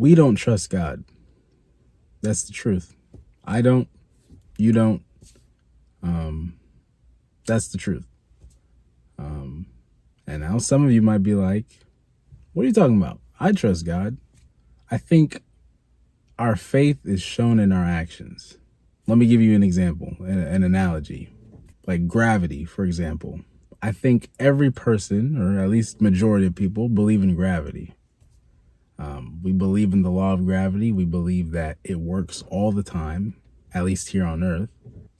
We don't trust God. That's the truth. I don't. You don't. That's the truth. And now some of you might be like, what are you talking about? I trust God. I think our faith is shown in our actions. Let me give you an example, an analogy. Like gravity, for example. I think every person, or at least majority of people, believe in gravity. We believe in the law of gravity. We believe that it works all the time, at least here on Earth.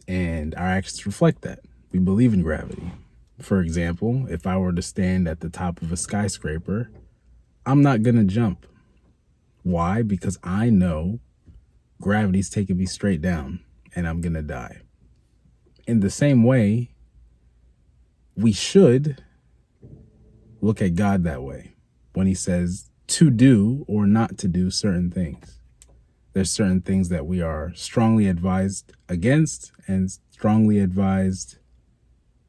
And our actions reflect that. We believe in gravity. For example, if I were to stand at the top of a skyscraper, I'm not going to jump. Why? Because I know gravity's taking me straight down and I'm going to die. In the same way, we should look at God that way when he says to do or not to do certain things. There's certain things that we are strongly advised against and strongly advised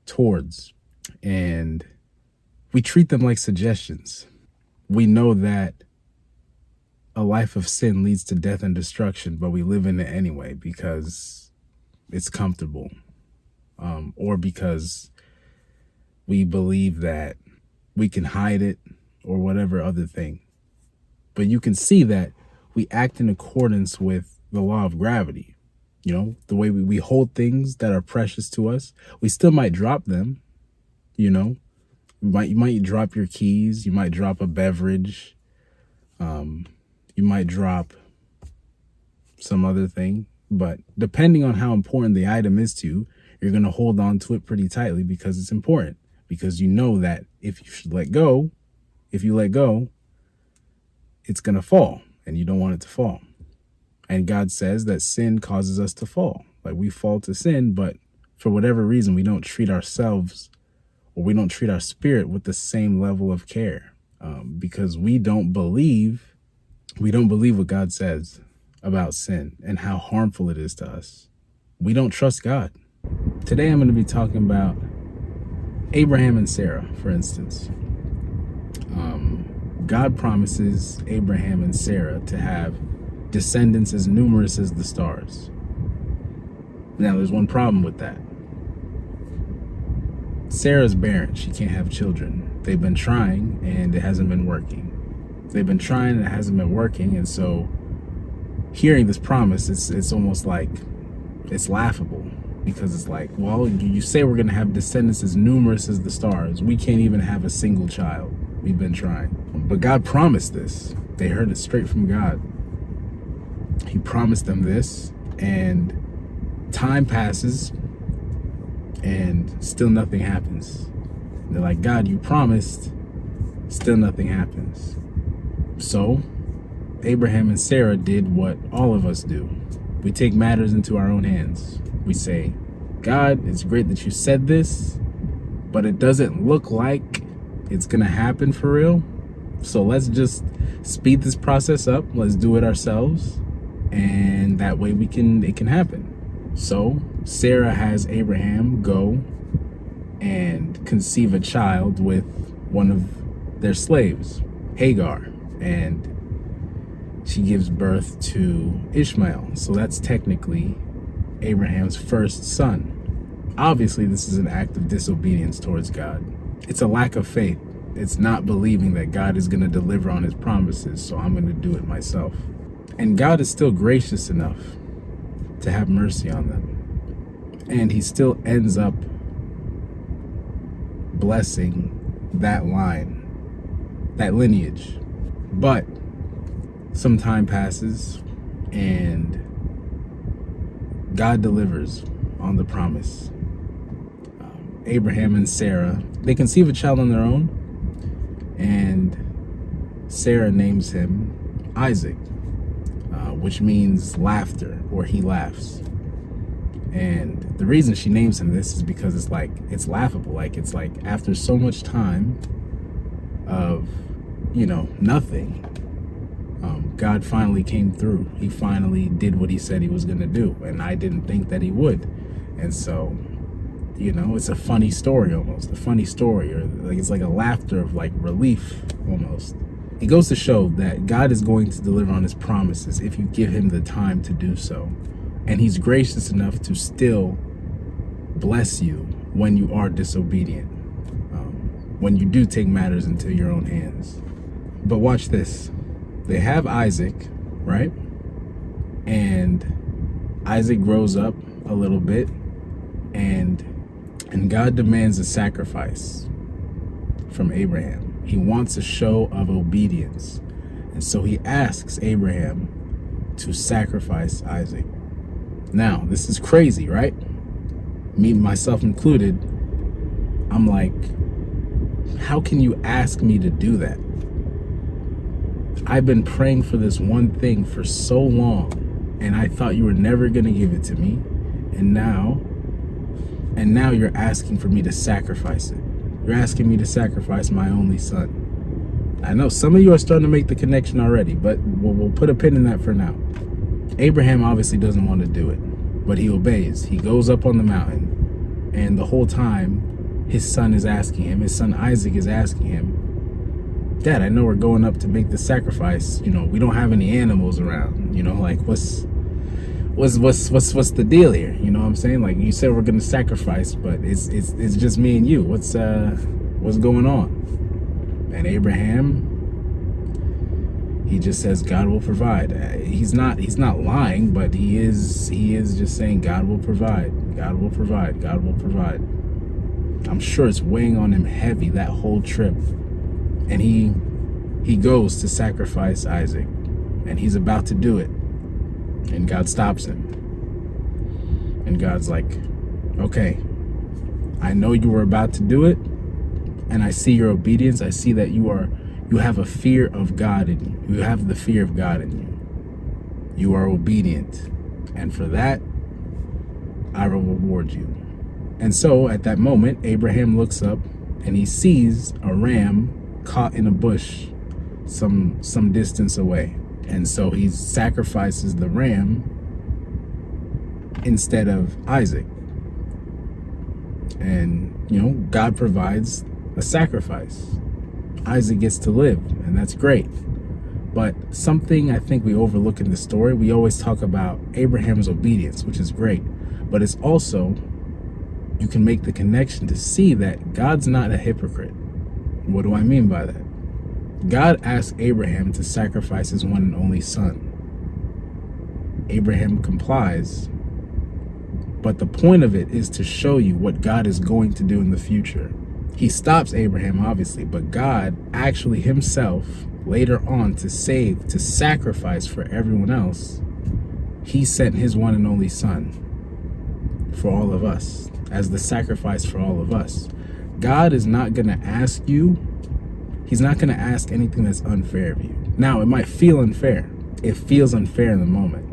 towards. And we treat them like suggestions. We know that a life of sin leads to death and destruction, but we live in it anyway because it's comfortable, or because we believe that we can hide it or whatever other thing. But you can see that we act in accordance with the law of gravity. You know, the way we hold things that are precious to us. We still might drop them, you know. You might drop your keys. You might drop a beverage. You might drop some other thing. But depending on how important the item is to you, you're going to hold on to it pretty tightly because it's important. Because you know that if you let go, it's going to fall. And you don't want it to fall. And God says that sin causes us to fall. Like we fall to sin, but for whatever reason, we don't treat ourselves or we don't treat our spirit with the same level of care, because we don't believe what God says about sin and how harmful it is to us. We don't trust God. Today, I'm going to be talking about Abraham and Sarah, for instance. God promises Abraham and Sarah to have descendants as numerous as the stars. Now, there's one problem with that. Sarah's barren. She can't have children. They've been trying, and it hasn't been working. And so hearing this promise, it's almost like it's laughable. Because it's like, well, you say we're going to have descendants as numerous as the stars. We can't even have a single child. We've been trying. But God promised this. They heard it straight from God. He promised them this, and time passes, and still nothing happens. And they're like, God, you promised, still nothing happens. So Abraham and Sarah did what all of us do. We take matters into our own hands. We say, God, it's great that you said this, but it doesn't look like it's going to happen for real. So let's just speed this process up. Let's do it ourselves. And that way it can happen. So Sarah has Abraham go and conceive a child with one of their slaves, Hagar. And she gives birth to Ishmael. So that's technically Abraham's first son. Obviously, this is an act of disobedience towards God. It's a lack of faith. It's not believing that God is going to deliver on his promises, so I'm going to do it myself. And God is still gracious enough to have mercy on them. And he still ends up blessing that line, that lineage. But some time passes and God delivers on the promise. Abraham and Sarah, they conceive a child on their own, and Sarah names him Isaac, which means laughter, or he laughs. And the reason she names him this is because it's laughable. It's like after so much time of, nothing, God finally came through. He finally did what he said he was going to do. And I didn't think that he would. And so, it's a funny story almost. A funny story. Or it's like a laughter of relief almost. It goes to show that God is going to deliver on his promises if you give him the time to do so. And he's gracious enough to still bless you when you are disobedient, when you do take matters into your own hands. But watch this. They have Isaac, right? And Isaac grows up a little bit, and God demands a sacrifice from Abraham. He wants a show of obedience. And so he asks Abraham to sacrifice Isaac. Now, this is crazy, right? Me, myself included. I'm like, how can you ask me to do that? I've been praying for this one thing for so long, and I thought you were never going to give it to me. And now you're asking for me to sacrifice it. You're asking me to sacrifice my only son. I know some of you are starting to make the connection already, but we'll put a pin in that for now. Abraham obviously doesn't want to do it, but he obeys. He goes up on the mountain, and the whole time his son is asking him, his son Isaac is asking him, Dad, I know we're going up to make the sacrifice. You know, we don't have any animals around. You know, like what's the deal here? You know what I'm saying? Like, you said we're gonna sacrifice, but it's just me and you. What's going on? And Abraham, he just says God will provide. He's not lying, but he is just saying God will provide. God will provide. God will provide. I'm sure it's weighing on him heavy that whole trip. And he goes to sacrifice Isaac, and he's about to do it. And God stops him. And God's like, okay, I know you were about to do it, and I see your obedience. I see that you have a fear of God in you. You have the fear of God in you. You are obedient. And for that, I will reward you. And so at that moment, Abraham looks up and he sees a ram caught in a bush some distance away. And so he sacrifices the ram instead of Isaac. And, you know, God provides a sacrifice. Isaac gets to live, and that's great. But something I think we overlook in the story, we always talk about Abraham's obedience, which is great. But it's also, you can make the connection to see that God's not a hypocrite. What do I mean by that? God asked Abraham to sacrifice his one and only son. Abraham complies, but the point of it is to show you what God is going to do in the future. He stops Abraham, obviously, but God actually himself, later on, to sacrifice for everyone else, he sent his one and only son for all of us, as the sacrifice for all of us. God is not going to ask you, he's not going to ask anything that's unfair of you. Now, it might feel unfair. It feels unfair in the moment.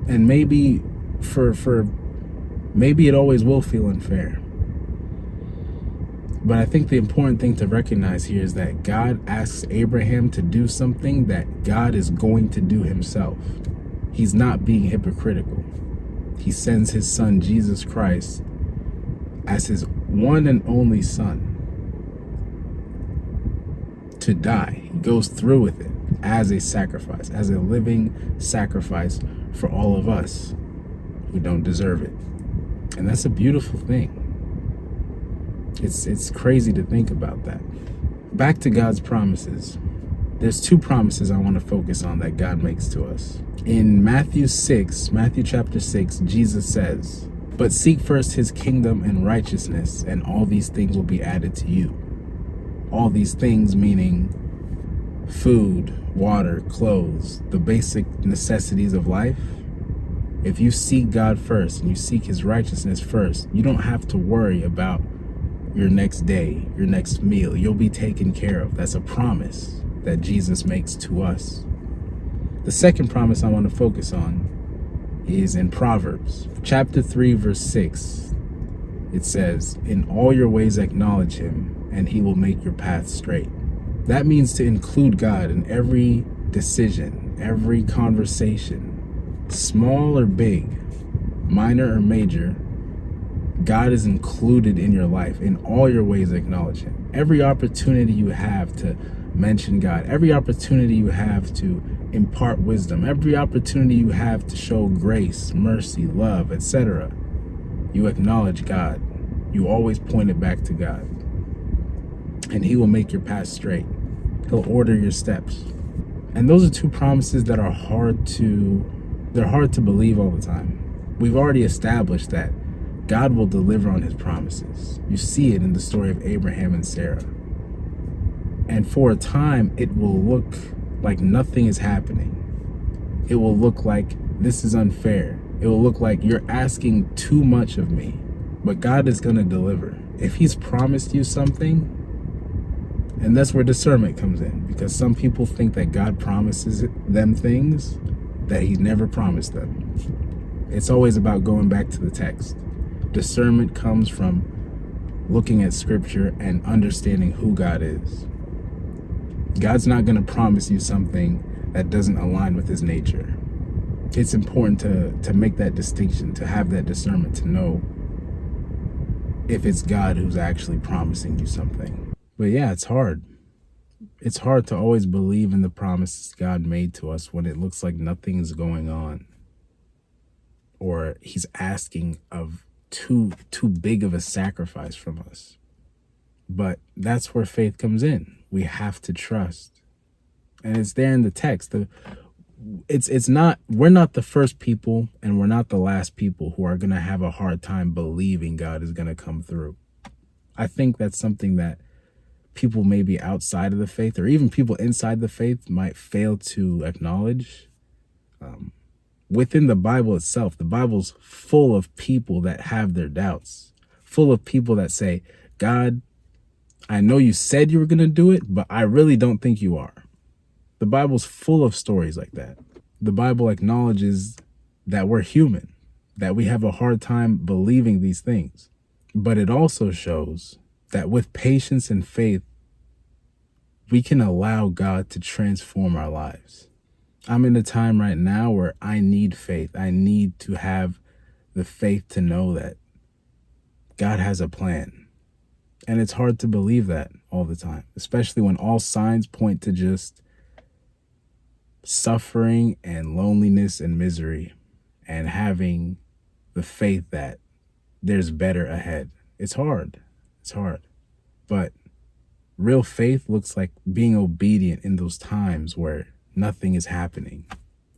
And maybe maybe it always will feel unfair. But I think the important thing to recognize here is that God asks Abraham to do something that God is going to do himself. He's not being hypocritical. He sends his son, Jesus Christ, as his one and only son to die. He goes through with it as a sacrifice, as a living sacrifice for all of us who don't deserve it. And that's a beautiful thing. It's crazy to think about that. Back to God's promises. There's two promises I want to focus on that God makes to us. In Matthew chapter 6, Jesus says, "But seek first his kingdom and righteousness, and all these things will be added to you." All these things meaning food, water, clothes, the basic necessities of life. If you seek God first and you seek his righteousness first, you don't have to worry about your next day, your next meal. You'll be taken care of. That's a promise that Jesus makes to us. The second promise I want to focus on is in Proverbs chapter 3, verse 6. It says, "In all your ways acknowledge him, and he will make your path straight." That means to include God in every decision, every conversation, small or big, minor or major. God is included in your life. In all your ways acknowledge him. Every opportunity you have to mention God, every opportunity you have to impart wisdom, every opportunity you have to show grace, mercy, love, etc., you acknowledge God. You always point it back to God. And he will make your path straight. He'll order your steps. And those are two promises that are hard to believe all the time. We've already established that God will deliver on his promises. You see it in the story of Abraham and Sarah. And for a time, it will look like nothing is happening. It will look like this is unfair. It will look like you're asking too much of me. But God is going to deliver. If he's promised you something, and that's where discernment comes in, because some people think that God promises them things that he never promised them. It's always about going back to the text. Discernment comes from looking at scripture and understanding who God is. God's not going to promise you something that doesn't align with his nature. It's important to make that distinction, to have that discernment, to know if it's God who's actually promising you something. But yeah, it's hard. It's hard to always believe in the promises God made to us when it looks like nothing's going on, or he's asking of too big of a sacrifice from us. But that's where faith comes in. We have to trust. And it's there in the text. We're not the first people and we're not the last people who are going to have a hard time believing God is going to come through. I think that's something that people maybe outside of the faith, or even people inside the faith, might fail to acknowledge. Within the Bible itself, the Bible's full of people that have their doubts, full of people that say, God, I know you said you were going to do it, but I really don't think you are. The Bible's full of stories like that. The Bible acknowledges that we're human, that we have a hard time believing these things. But it also shows that with patience and faith, we can allow God to transform our lives. I'm in a time right now where I need faith. I need to have the faith to know that God has a plan. And it's hard to believe that all the time, especially when all signs point to just suffering and loneliness and misery, and having the faith that there's better ahead. It's hard. It's hard. But real faith looks like being obedient in those times where nothing is happening.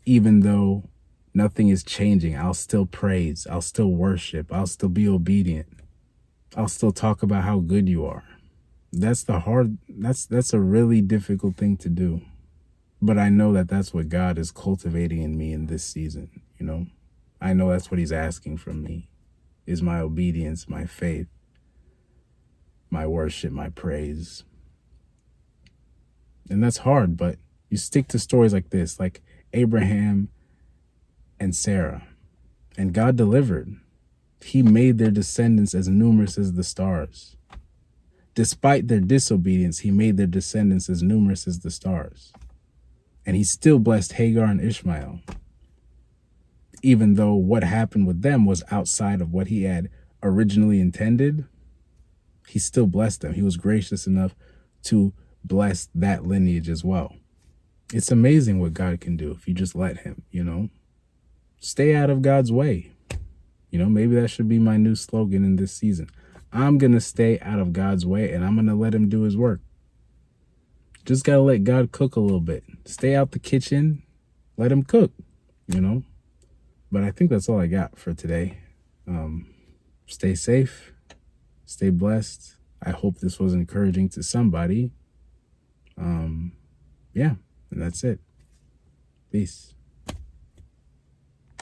Even though nothing is changing, I'll still praise, I'll still worship, I'll still be obedient. I'll still talk about how good you are. That's a really difficult thing to do. But I know that that's what God is cultivating in me in this season, you know? I know that's what he's asking from me, is my obedience, my faith, my worship, my praise. And that's hard, but you stick to stories like this, like Abraham and Sarah, and God delivered. He made their descendants as numerous as the stars. Despite their disobedience, he made their descendants as numerous as the stars. And he still blessed Hagar and Ishmael, even though what happened with them was outside of what he had originally intended. He still blessed them. He was gracious enough to bless that lineage as well. It's amazing what God can do if you just let him, you know. Stay out of God's way. You know, maybe that should be my new slogan in this season. I'm going to stay out of God's way and I'm going to let him do his work. Just got to let God cook a little bit. Stay out the kitchen. Let him cook, you know. But I think that's all I got for today. Stay safe. Stay blessed. I hope this was encouraging to somebody. Yeah, and that's it. Peace.